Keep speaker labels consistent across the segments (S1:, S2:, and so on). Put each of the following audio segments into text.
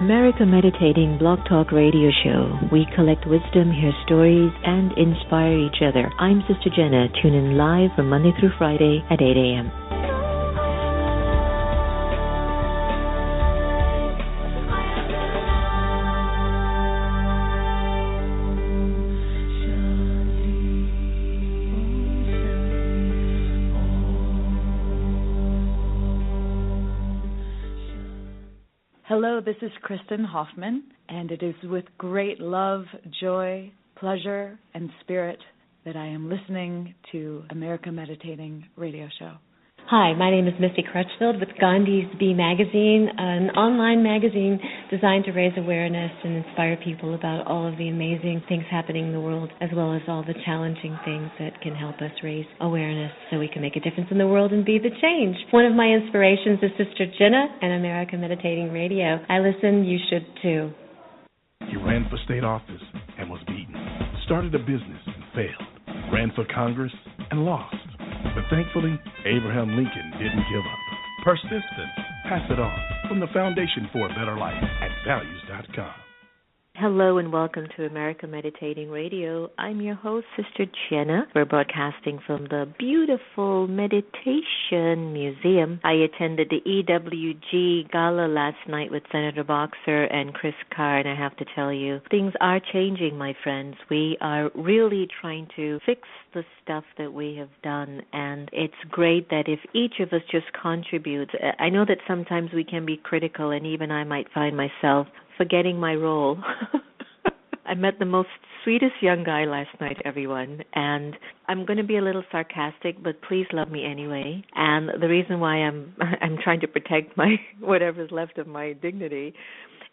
S1: America Meditating Blog Talk Radio Show. We collect wisdom, hear stories, and inspire each other. I'm Sister Jenna. Tune in live from Monday through Friday at 8 a.m.
S2: Hello, this is Kristen Hoffman, and it is with great love, joy, pleasure, and spirit that I am listening to America Meditating Radio Show.
S1: Hi, my name is Misty Crutchfield with Gandhi's Bee Magazine, an online magazine designed to raise awareness and inspire people about all of the amazing things happening in the world, as well as all the challenging things that can help us raise awareness so we can make a difference in the world and be the change. One of my inspirations is sister-jenna and America Meditating Radio. I listen, you should too.
S3: He ran for state office and was beaten, started a business and failed, ran for Congress and lost. But thankfully, Abraham Lincoln didn't give up. Persistence. Pass it on. From the Foundation for a Better Life at values.com.
S1: Hello and welcome to America Meditating Radio. I'm your host, Sister Jenna. We're broadcasting from the beautiful Meditation Museum. I attended the EWG Gala last night with Senator Boxer and Chris Carr, and I have to tell you, things are changing, my friends. We are really trying to fix the stuff that we have done, and it's great that if each of us just contributes. I know that sometimes we can be critical, and even I might find myself forgetting my role. I met the most sweetest young guy last night, everyone, and I'm going to be a little sarcastic, but please love me anyway. And the reason why I'm trying to protect my whatever's left of my dignity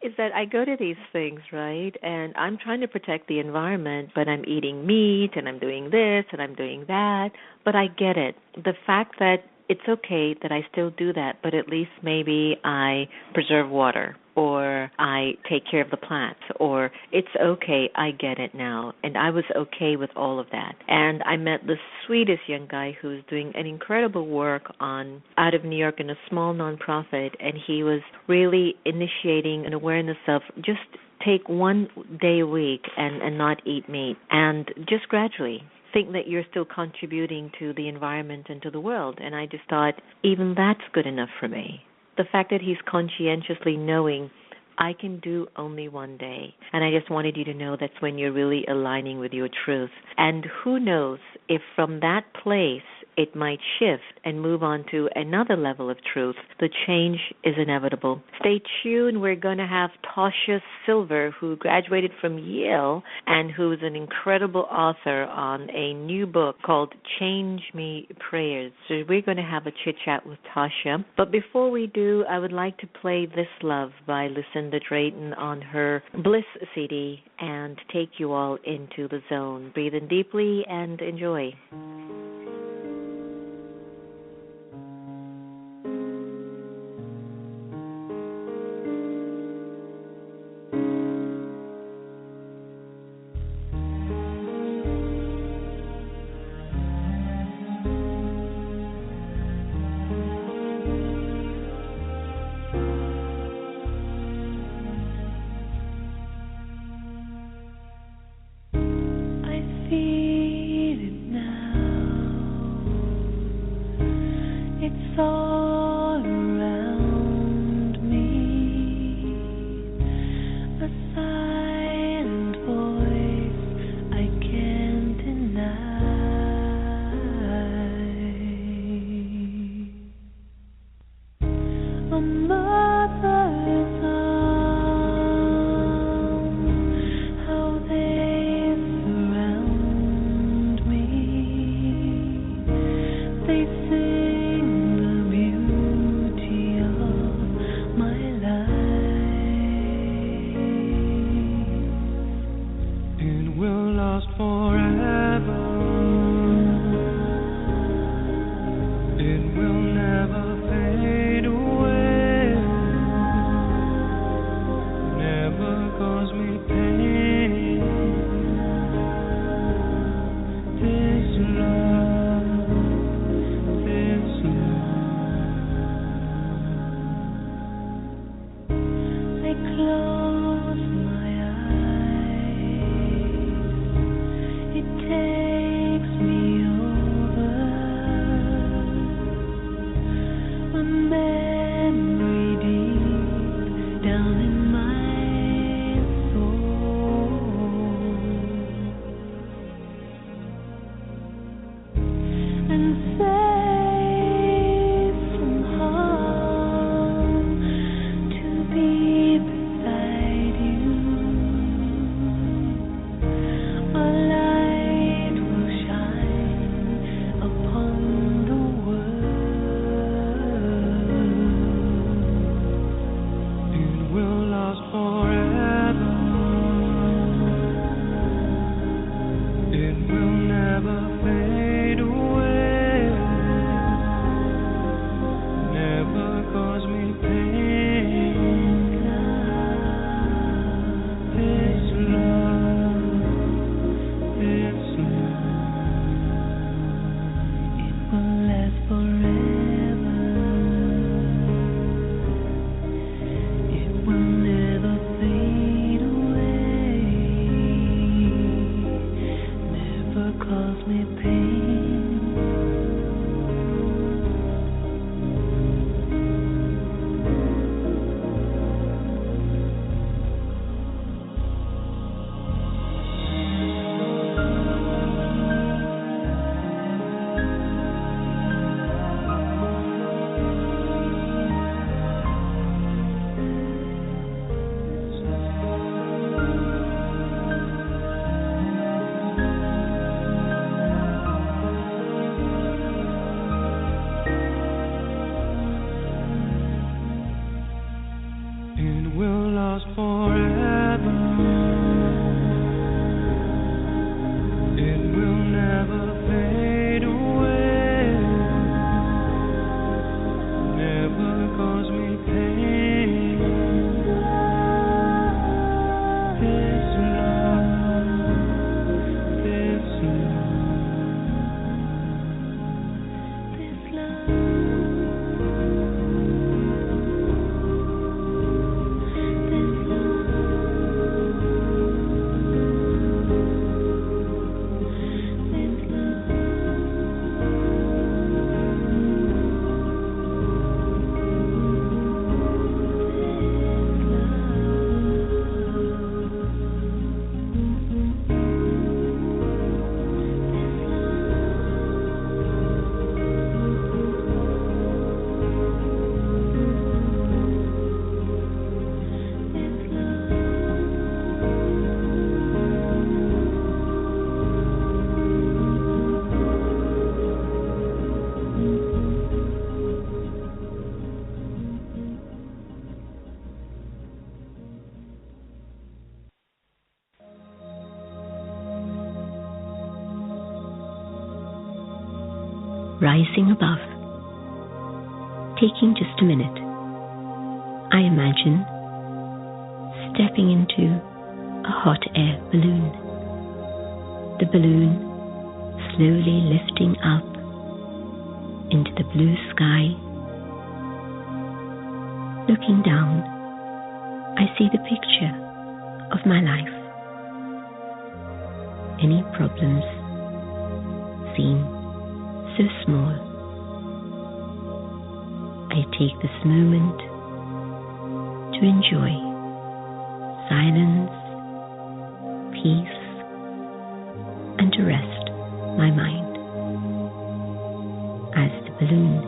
S1: is that I go to these things, right, and I'm trying to protect the environment, but I'm eating meat, and I'm doing this, and I'm doing that, but I get it. The fact that it's okay that I still do that, but at least maybe I preserve water, or I take care of the plants, or it's okay, I get it now. And I was okay with all of that. And I met the sweetest young guy who's doing an incredible work out of New York in a small nonprofit, and he was really initiating an awareness of just take one day a week and not eat meat, and just gradually think that you're still contributing to the environment and to the world. And I just thought, even that's good enough for me. The fact that he's conscientiously knowing I can do only one day. And I just wanted you to know that's when you're really aligning with your truth. And who knows if from that place it might shift and move on to another level of truth. The change is inevitable. Stay tuned. We're going to have Tosha-Silver, who graduated from Yale and who's an incredible author on a new book called Change Me Prayers. So we're going to have a chit-chat with Tosha. But before we do, I would like to play This Love by Lucinda Drayton on her Bliss CD and take you all into the zone. Breathe in deeply and enjoy.
S4: It will never fade away.
S1: Rising above. Taking just a minute, I imagine stepping into a hot air balloon. The balloon slowly lifting up into the blue sky. Looking down, I see the picture of my life. Any problems seem so small. I take this moment to enjoy silence, peace, and to rest my mind. As the balloon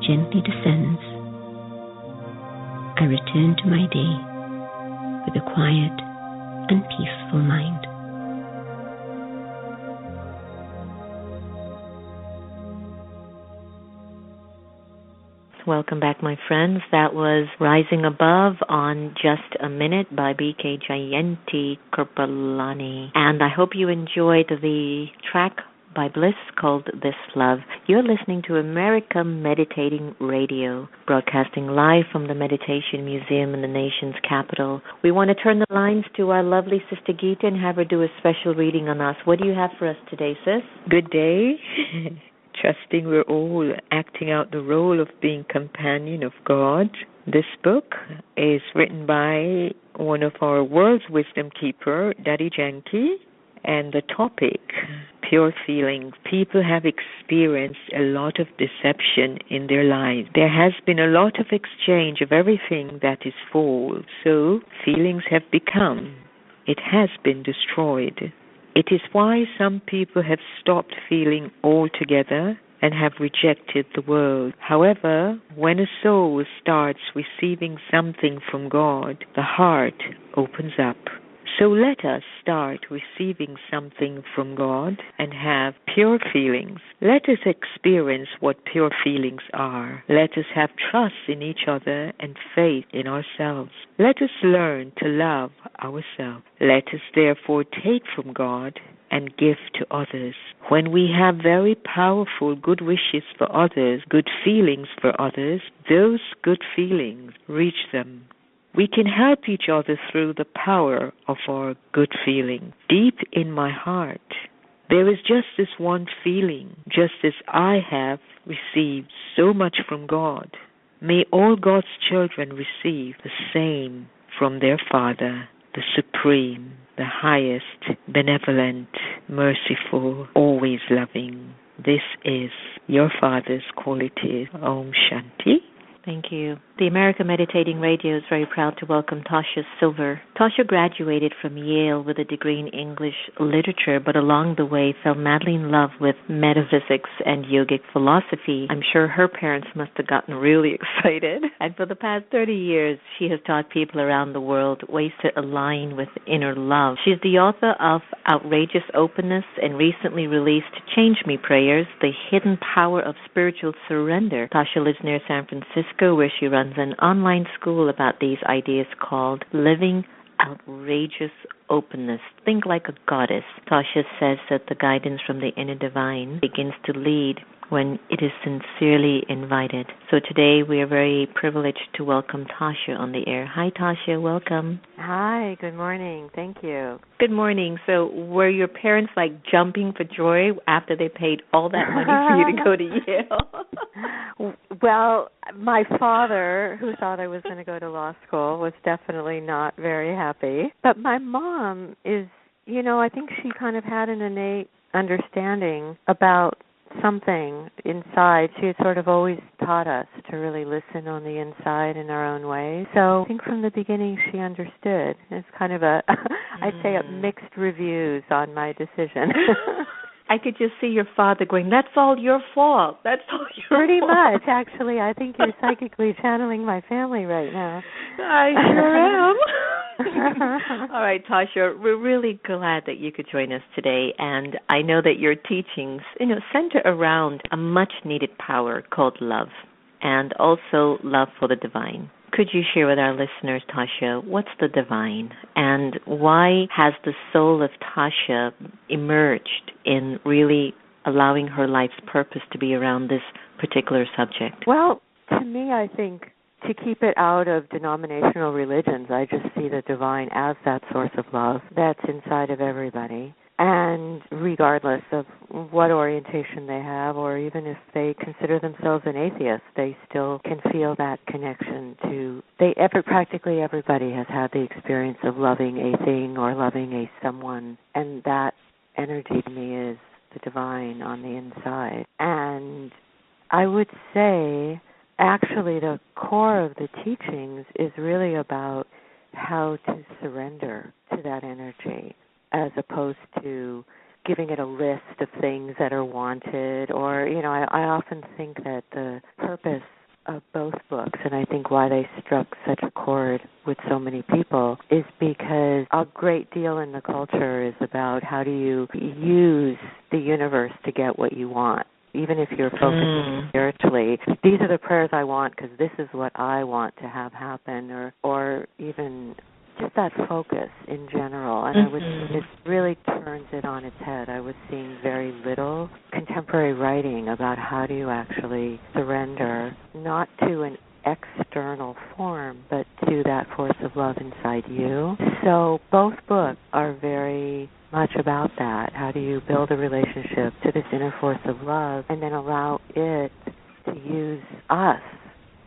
S1: gently descends, I return to my day with a quiet and peaceful mind. Welcome back, my friends. That was Rising Above on Just a Minute by B.K. Jayanti Kirpalani. And I hope you enjoyed the track by Bliss called This Love. You're listening to America Meditating Radio, broadcasting live from the Meditation Museum in the nation's capital. We want to turn the lines to our lovely Sister Geeta and have her do a special reading on us. What do you have for us today, sis?
S4: Good day. Trusting we're all acting out the role of being companion of God. This book is written by one of our world's wisdom keeper, Daddy Yankee, And the topic, pure feelings. People have experienced a lot of deception in their lives. There has been a lot of exchange of everything that is false. So feelings have become. It has been destroyed. It is why some people have stopped feeling altogether and have rejected the world. However, when a soul starts receiving something from God, the heart opens up. So let us start receiving something from God and have pure feelings. Let us experience what pure feelings are. Let us have trust in each other and faith in ourselves. Let us learn to love ourselves. Let us therefore take from God and give to others. When we have very powerful good wishes for others, good feelings for others, those good feelings reach them. We can help each other through the power of our good feeling. Deep in my heart, there is just this one feeling, just as I have received so much from God. May all God's children receive the same from their Father, the Supreme, the highest, benevolent, merciful, always loving. This is your Father's qualities. Om Shanti.
S1: Thank you. The American Meditating Radio is very proud to welcome Tosha-Silver. Tosha graduated from Yale with a degree in English literature, but along the way fell madly in love with metaphysics and yogic philosophy. I'm sure her parents must have gotten really excited. And for the past 30 years, she has taught people around the world ways to align with inner love. She's the author of Outrageous Openness and recently released Change Me Prayers, The Hidden Power of Spiritual Surrender. Tosha lives near San Francisco, where she runs an online school about these ideas called Living Outrageous Openness. Think like a goddess. Tosha says that the guidance from the inner divine begins to lead when it is sincerely invited. So today we are very privileged to welcome Tosha on the air. Hi, Tosha. Welcome.
S5: Hi. Good morning. Thank you.
S1: Good morning. So were your parents like jumping for joy after they paid all that money for you to go to Yale?
S5: Well, my father, who thought I was going to go to law school, was definitely not very happy. But my mom is, I think she kind of had an innate understanding about something inside. She had sort of always taught us to really listen on the inside in our own way. So I think from the beginning she understood. It's kind of I'd say mixed reviews on my decision.
S1: I could just see your father going, that's all your fault. That's all your
S5: Pretty
S1: fault.
S5: much, actually. I think you're psychically channeling my family right now.
S1: I sure am. All right, Tosha, we're really glad that you could join us today, and I know that your teachings, center around a much-needed power called love, and also love for the divine. Could you share with our listeners, Tosha, what's the divine, and why has the soul of Tosha emerged in really allowing her life's purpose to be around this particular subject?
S5: Well, to me, I think to keep it out of denominational religions, I just see the divine as that source of love that's inside of everybody. And regardless of what orientation they have, or even if they consider themselves an atheist, they still can feel that connection to. Practically everybody has had the experience of loving a thing or loving a someone, and that energy to me is the divine on the inside. And I would say, actually, the core of the teachings is really about how to surrender to that energy, as opposed to giving it a list of things that are wanted. Or, I often think that the purpose of both books, and I think why they struck such a chord with so many people, is because a great deal in the culture is about how do you use the universe to get what you want. Even if you're focusing spiritually, these are the prayers I want because this is what I want to have happen, or even just that focus in general. And it really turns it on its head. I was seeing very little contemporary writing about how do you actually surrender, not to an external form, but to that force of love inside you. So both books are very much about that. How do you build a relationship to this inner force of love and then allow it to use us,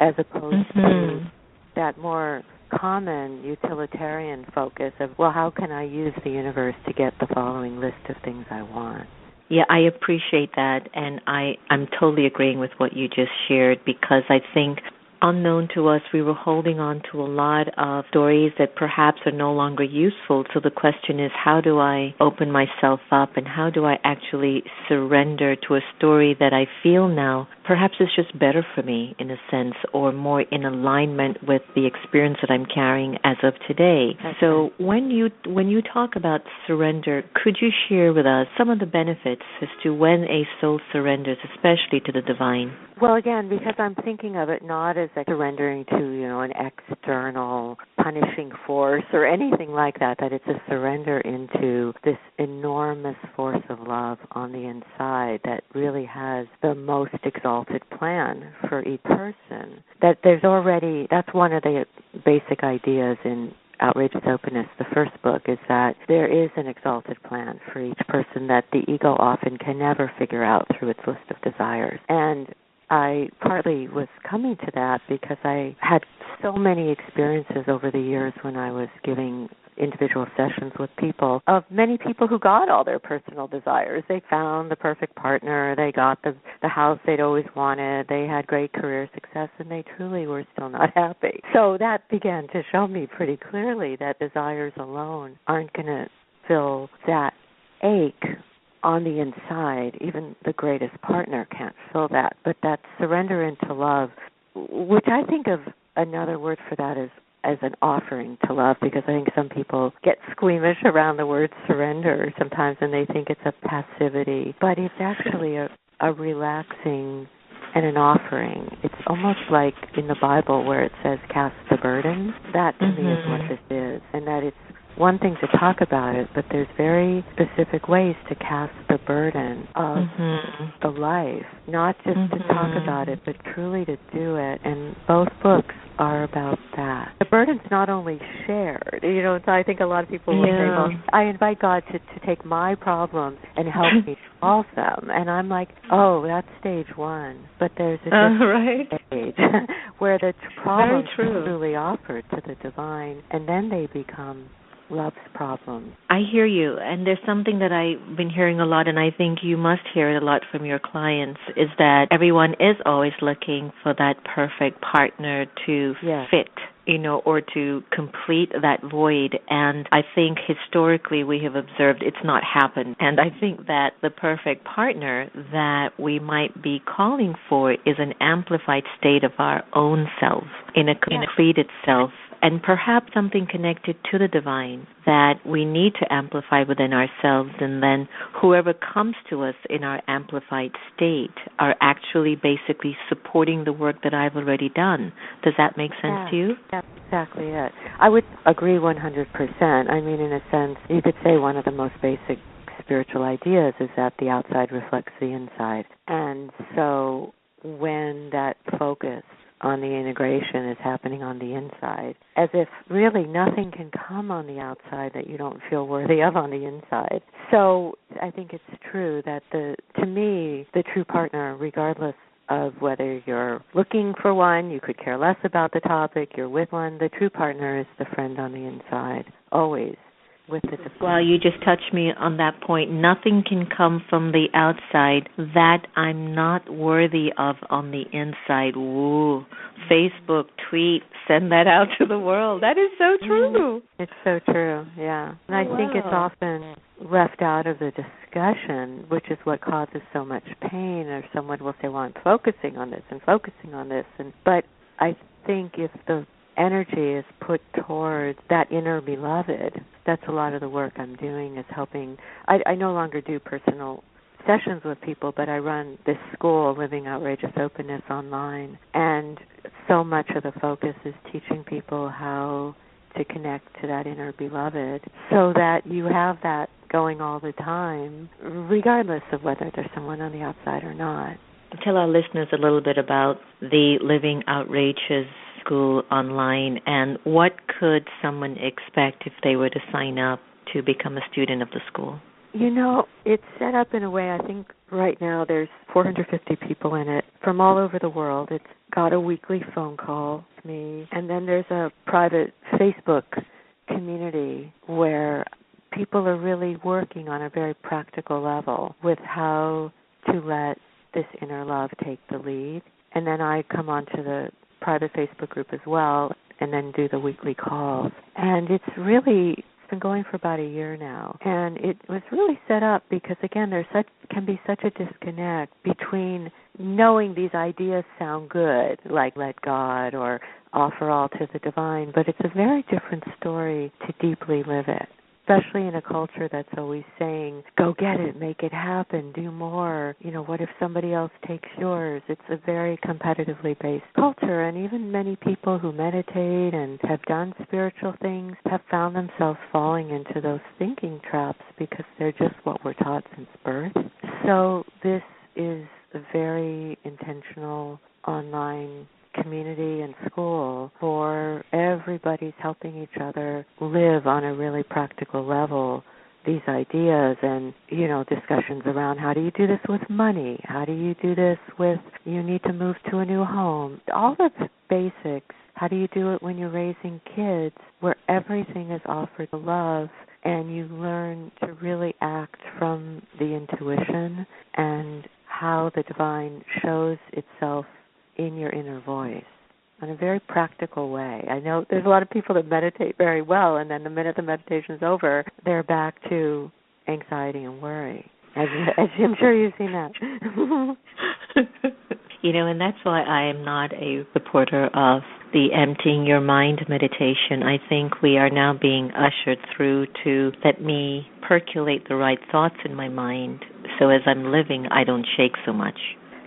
S5: as opposed to that more common utilitarian focus of, well, how can I use the universe to get the following list of things I want?
S1: Yeah, I appreciate that, and I'm totally agreeing with what you just shared, because I think unknown to us, we were holding on to a lot of stories that perhaps are no longer useful. So the question is, how do I open myself up, and how do I actually surrender to a story that I feel now perhaps is just better for me in a sense, or more in alignment with the experience that I'm carrying as of today. So when you talk about surrender, could you share with us some of the benefits as to when a soul surrenders, especially to the divine?
S5: Well, again, because I'm thinking of it not as surrendering to, an external punishing force or anything like that, that it's a surrender into this enormous force of love on the inside that really has the most exalted plan for each person. That's one of the basic ideas in Outrageous Openness, the first book, is that there is an exalted plan for each person that the ego often can never figure out through its list of desires. And I partly was coming to that because I had so many experiences over the years when I was giving individual sessions with people, of many people who got all their personal desires. They found the perfect partner, they got the house they'd always wanted, they had great career success, and they truly were still not happy. So that began to show me pretty clearly that desires alone aren't going to fill that ache on the inside. Even the greatest partner can't fill that. But that surrender into love, which I think of another word for that is as an offering to love, because I think some people get squeamish around the word surrender sometimes, and they think it's a passivity. But it's actually a relaxing and an offering. It's almost like in the Bible where it says cast the burden. That to me is what this is, and that it's one thing to talk about it, but there's very specific ways to cast the burden of the life, not just to talk about it, but truly to do it. And both books are about that. The burden's not only shared, so I think a lot of people will say, well, I invite God to take my problems and help me solve them. And I'm like, oh, that's stage one. But there's a different stage where the problems are truly offered to the divine, and then they become love's problem.
S1: I hear you, and there's something that I've been hearing a lot, and I think you must hear it a lot from your clients, is that everyone is always looking for that perfect partner to fit, or to complete that void. And I think historically we have observed it's not happened. And I think that the perfect partner that we might be calling for is an amplified state of our own self, in a completed self, and perhaps something connected to the divine that we need to amplify within ourselves, and then whoever comes to us in our amplified state are actually basically supporting the work that I've already done. Does that make sense to you?
S5: That's exactly it. I would agree 100%. I mean, in a sense, you could say one of the most basic spiritual ideas is that the outside reflects the inside. And so when that focus on the integration is happening on the inside, as if really nothing can come on the outside that you don't feel worthy of on the inside. So I think it's true that to me, the true partner, regardless of whether you're looking for one, you could care less about the topic, you're with one, the true partner is the friend on the inside, always.
S1: Well, you just touched me on that point. Nothing can come from the outside that I'm not worthy of on the inside. Woo. Facebook, tweet, send that out to the world. That is so true.
S5: It's so true, yeah. And I think it's often left out of the discussion, which is what causes so much pain. Or someone will say, well, I'm focusing on this and focusing on this. But I think if the energy is put towards that inner beloved, that's a lot of the work I'm doing, is helping. I no longer do personal sessions with people, but I run this school, Living Outrageous Openness, online, and so much of the focus is teaching people how to connect to that inner beloved so that you have that going all the time, regardless of whether there's someone on the outside or not.
S1: Tell our listeners a little bit about the Living Outrageous School online, and what could someone expect if they were to sign up to become a student of the school?
S5: It's set up in a way, I think right now there's 450 people in it from all over the world. It's got a weekly phone call with me, and then there's a private Facebook community where people are really working on a very practical level with how to let this inner love take the lead. And then I come onto the private Facebook group as well and then do the weekly calls. And it's been going for about a year now. And it was really set up because, again, can be such a disconnect between knowing these ideas sound good, like let God or offer all to the divine, but it's a very different story to deeply live it, especially in a culture that's always saying, go get it, make it happen, do more. What if somebody else takes yours? It's a very competitively based culture, and even many people who meditate and have done spiritual things have found themselves falling into those thinking traps because they're just what we're taught since birth. So this is a very intentional online community and school for everybody's helping each other live on a really practical level these ideas and, discussions around how do you do this with money? How do you do this with you need to move to a new home? All the basics. How do you do it when you're raising kids where everything is offered love and you learn to really act from the intuition and how the divine shows itself in your inner voice in a very practical way. I know there's a lot of people that meditate very well, and then the minute the meditation's over, they're back to anxiety and worry. As I'm sure you've seen that.
S1: And that's why I am not a supporter of the emptying your mind meditation. I think we are now being ushered through to let me percolate the right thoughts in my mind so as I'm living, I don't shake so much.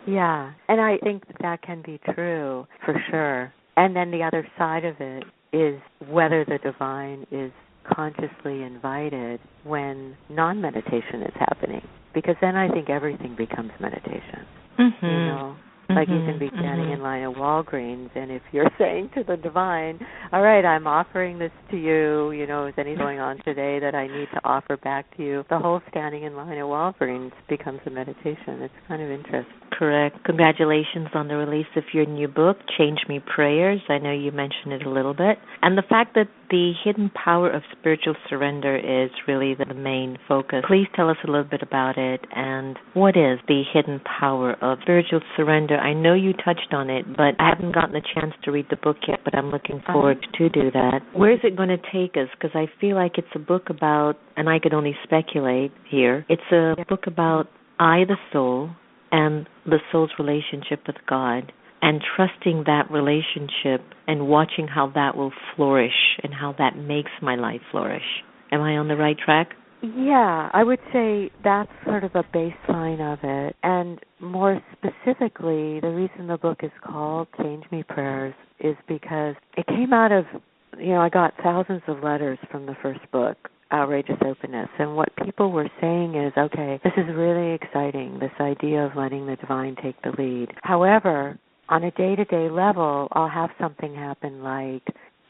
S5: Yeah, and I think that can be true for sure. And then the other side of it is whether the divine is consciously invited when non-meditation is happening. Because then I think everything becomes meditation.
S1: Mm-hmm.
S5: Like you can be standing in line at Walgreens, and if you're saying to the divine, all right, I'm offering this to you, is anything going on today that I need to offer back to you? The whole standing in line at Walgreens becomes a meditation. It's kind of interesting.
S1: Correct. Congratulations on the release of your new book, Change Me Prayers. I know you mentioned it a little bit. And the fact that the hidden power of spiritual surrender is really the main focus. Please tell us a little bit about it and what is the hidden power of spiritual surrender. I know you touched on it, but I haven't gotten a chance to read the book yet, but I'm looking forward to do that. Where is it going to take us? Because I feel like it's a book about, and I could only speculate here, it's a book about I, the soul, and the soul's relationship with God, and trusting that relationship and watching how that will flourish and how that makes my life flourish. Am I on the right track?
S5: Yeah, I would say that's sort of a baseline of it. And more specifically, the reason the book is called Change Me Prayers is because it came out of, I got thousands of letters from the first book, Outrageous Openness, and what people were saying is, okay, this is really exciting, this idea of letting the divine take the lead. However, on a day-to-day level, I'll have something happen like,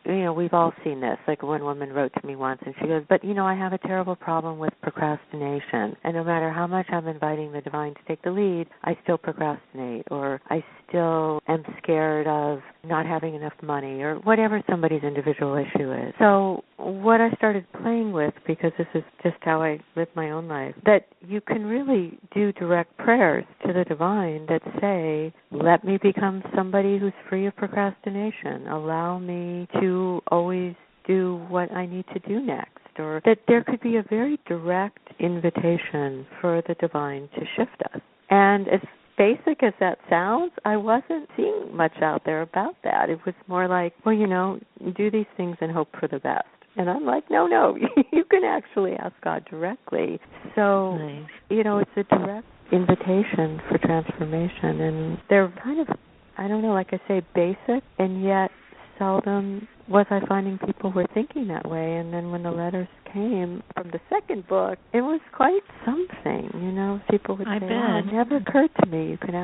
S5: we've all seen this. Like one woman wrote to me once and she goes, but I have a terrible problem with procrastination. And no matter how much I'm inviting the divine to take the lead, I still procrastinate, or I still am scared of not having enough money, or whatever somebody's individual issue is. So what I started playing with, because this is just how I live my own life, that you can really do direct prayers to the divine that say, let me become somebody who's free of procrastination. Allow me to always do what I need to do next. Or that there could be a very direct invitation for the divine to shift us. And as basic as that sounds, I wasn't seeing much out there about that. It was more like, well, do these things and hope for the best. And I'm like, no, you can actually ask God directly. So,
S1: nice.
S5: It's a direct invitation for transformation. And they're kind of, I don't know, like I say, basic, and yet seldom was I finding people were thinking that way. And then when the letters came from the second book, it was quite something, People would say, wow, it never occurred to me. You could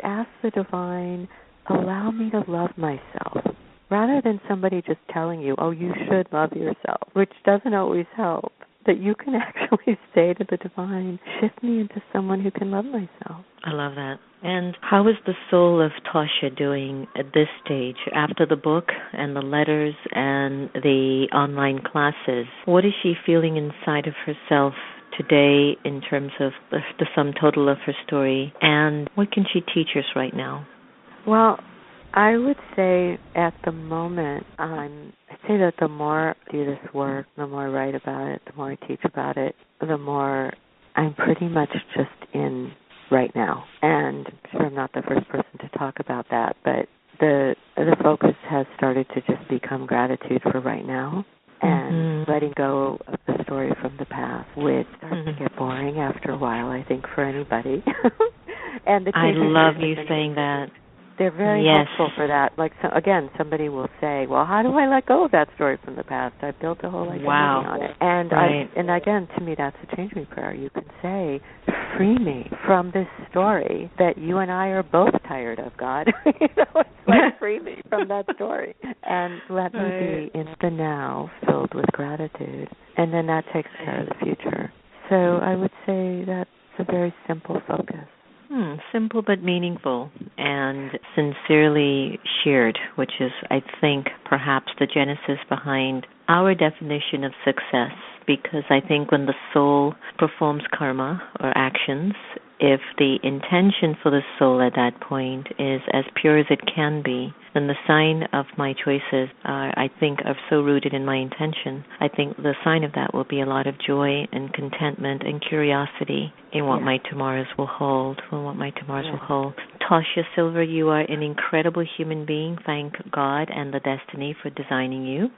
S5: ask the divine, allow me to love myself, rather than somebody just telling you, oh, you should love yourself, which doesn't always help. that you can actually say to the divine, shift me into someone who can love myself.
S1: I love that. And how is the soul of Tosha doing at this stage, after the book and the letters and the online classes? What is she feeling inside of herself today in terms of the sum total of her story? And what can she teach us right now?
S5: Well, I would say at the moment, I say that the more I do this work, the more I write about it, the more I teach about it, the more I'm pretty much just in right now. And I'm sure I'm not the first person to talk about that, but the focus has started to just become gratitude for right now and letting go of the story from the past, which starts to get boring after a while, I think, for anybody. And
S1: I love you saying that.
S5: They're very helpful for that. Like, so, again, somebody will say, well, how do I let go of that story from the past? I built a whole identity on it. And and again, to me, that's a change me prayer. You can say, free me from this story that you and I are both tired of, God. It's like, free me from that story. And let me be in the now, filled with gratitude. And then that takes care of the future. So I would say that's a very simple focus.
S1: Simple but meaningful and sincerely shared, which is, I think, perhaps the genesis behind our definition of success. Because I think when the soul performs karma or actions, if the intention for the soul at that point is as pure as it can be, then the sign of my choices I think, are so rooted in my intention. I think the sign of that will be a lot of joy and contentment and curiosity in what my tomorrows will hold, Tosha-Silver, you are an incredible human being. Thank God and the destiny for designing you.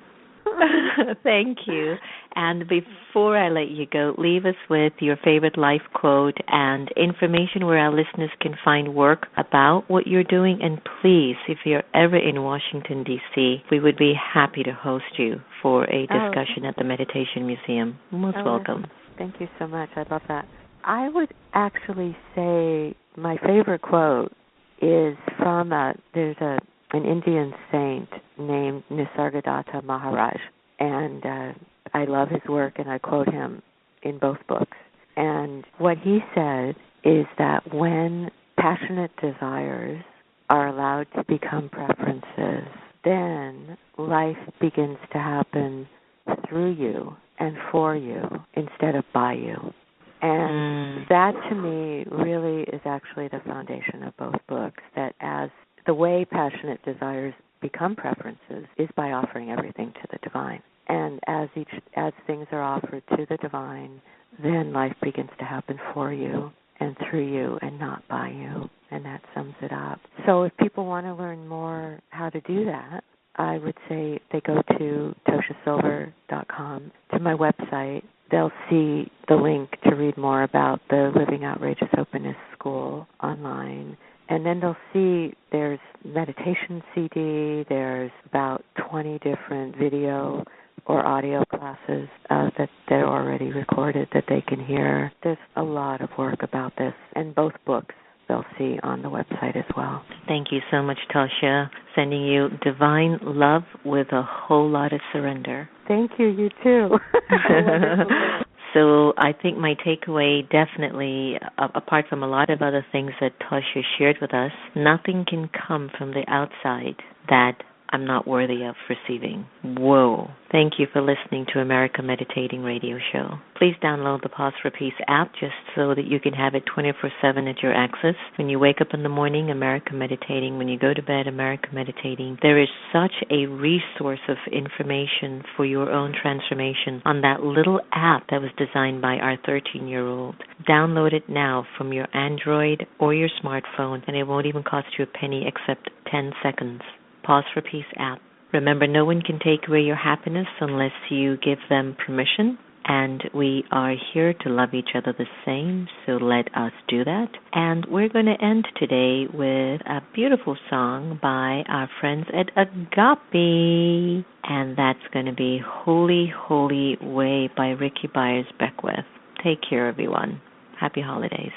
S1: Thank you. And before I let you go, leave us with your favorite life quote and information where our listeners can find work about what you're doing. And please, if you're ever in Washington, D.C., we would be happy to host you for a discussion at the Meditation Museum. Most welcome.
S5: Thank you so much. I love that. I would actually say my favorite quote is from there's an Indian saint named Nisargadatta Maharaj, and I love his work, and I quote him in both books. And what he said is that when passionate desires are allowed to become preferences, then life begins to happen through you and for you instead of by you. And that, to me, really is actually the foundation of both books, that as the way passionate desires become preferences is by offering everything to the divine. And as things are offered to the divine, then life begins to happen for you and through you and not by you. And that sums it up. So if people want to learn more how to do that, I would say they go to tosha-silver.com, to my website. They'll see the link to read more about the Living Outrageous Openness School online. And then they'll see there's meditation CD, there's about 20 different video or audio classes that they're already recorded that they can hear. There's a lot of work about this, and both books they'll see on the website as well.
S1: Thank you so much, Tosha. Sending you divine love with a whole lot of surrender.
S5: Thank you, you too.
S1: So I think my takeaway definitely, apart from a lot of other things that Tosha shared with us, nothing can come from the outside that I'm not worthy of receiving. Whoa. Thank you for listening to America Meditating Radio Show. Please download the Pause for Peace app just so that you can have it 24/7 at your access. When you wake up in the morning, America Meditating. When you go to bed, America Meditating. There is such a resource of information for your own transformation on that little app that was designed by our 13-year-old. Download it now from your Android or your smartphone, and it won't even cost you a penny except 10 seconds. Pause for Peace app. Remember, no one can take away your happiness unless you give them permission, and we are here to love each other the same, so let us do that. And we're going to end today with a beautiful song by our friends at Agape, and that's going to be Holy, Holy Way by Ricky Byers Beckwith. Take care, everyone. Happy holidays.